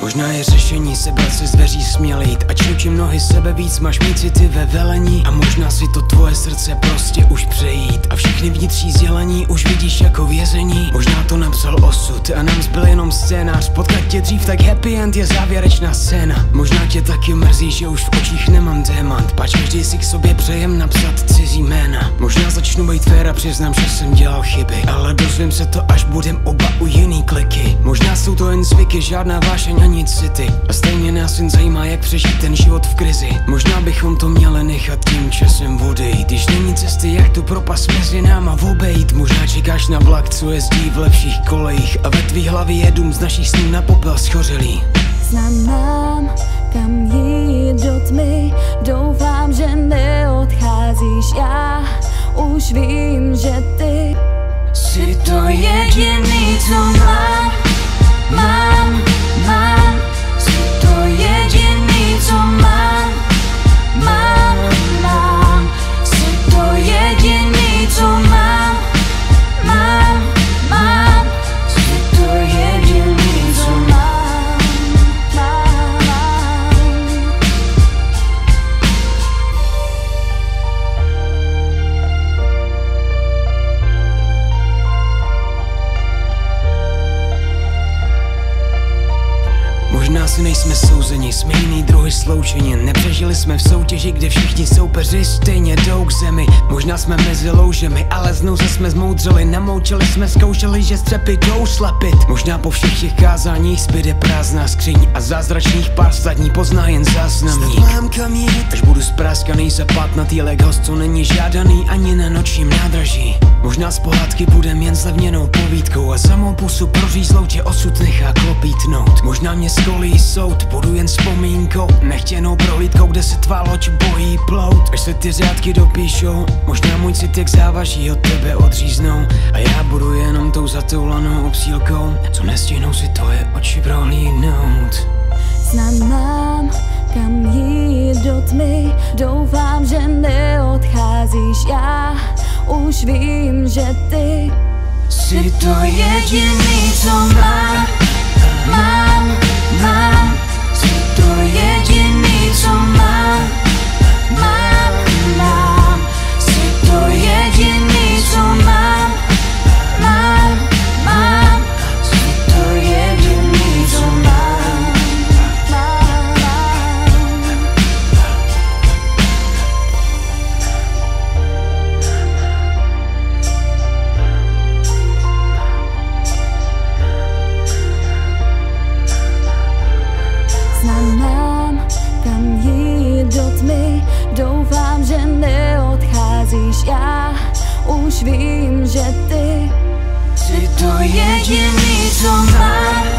Možná je řešení sebrat se z dveří směl jít, ať čím nohy sebe víc máš mít city ve velení. A možná si to tvoje srdce prostě už přejít a všechny vnitřní sdělení už vidíš jako vězení. Možná to napsal osud a nám zbyl jenom scénář. Potkat tě dřív, tak happy end je závěrečná scéna. Možná tě taky mrzí, že už v očích nemám démant, pač každý si k sobě přejem napsat cizí jména. Možná začnu být fér a přiznám, že jsem dělal chyby, ale dozvím se to, až budem oba u jiný kliky. Možná jsou to jen zvyky, žádná vášeň ani city, a stejně nás jen zajímá, jak přežít ten život v krizi. Možná bychom to měli nechat tím časem odejít, když není cesty, jak tu propast mezi náma obejít. Možná čekáš na vlak, co jezdí v lepších kolejích, a ve tvý hlavě je dům z našich snů na popel schořelý. Znám, kam jít do tmy, doufám, že neodcházíš. Já už vím, že ty jsi to jediný, co mám. Jsi to jediný, co mám. Jsi to jediný, co mám. Jsi to jediný, co mám. Možná si nejsme souzeni, jsme jiný druhy sloučení. Nepřežili jsme v soutěži, kde všichni soupeři stejně jdou k zemi. Možná jsme mezi loužemi, ale znouze jsme zmoudřeli. Namoučili jsme, zkoušeli, že střepy jdou slapit. Možná po všech těch kázáních zbyde prázdná skříň a zázračných pár stadní pozná jen záznamník. Mám kam jít, až budu spráskaný zapátnatý Legos, co není žádaný ani na nočním nádraží. Možná z pohádky budem jen zlevněnou povídkou a samou pusu prořízlou tě osud nechá klopítnout. Možná mě skolí soud, budu jen vzpomínkou, nechtěnou prohlídkou, kde se tvá loď bojí plout. Až se ty řádky dopíšou, možná můj cit jak závaží od tebe odříznou, a já budu jenom tou zatoulanou obsílkou, co nestihnou si tvoje oči prohlídnout. Znám, kam jít do tmy, doufám, že neodcházíš. Já už vím, že ty Jsi to jediný, co mám. Jsi to jediný, co mám. Jsi to jediný, co mám. Jsi to jediný, co mám. Znám, kam jít do tmy, doufám, že neodcházíš. Já už vím, že ty Jsi to jediný, co mám.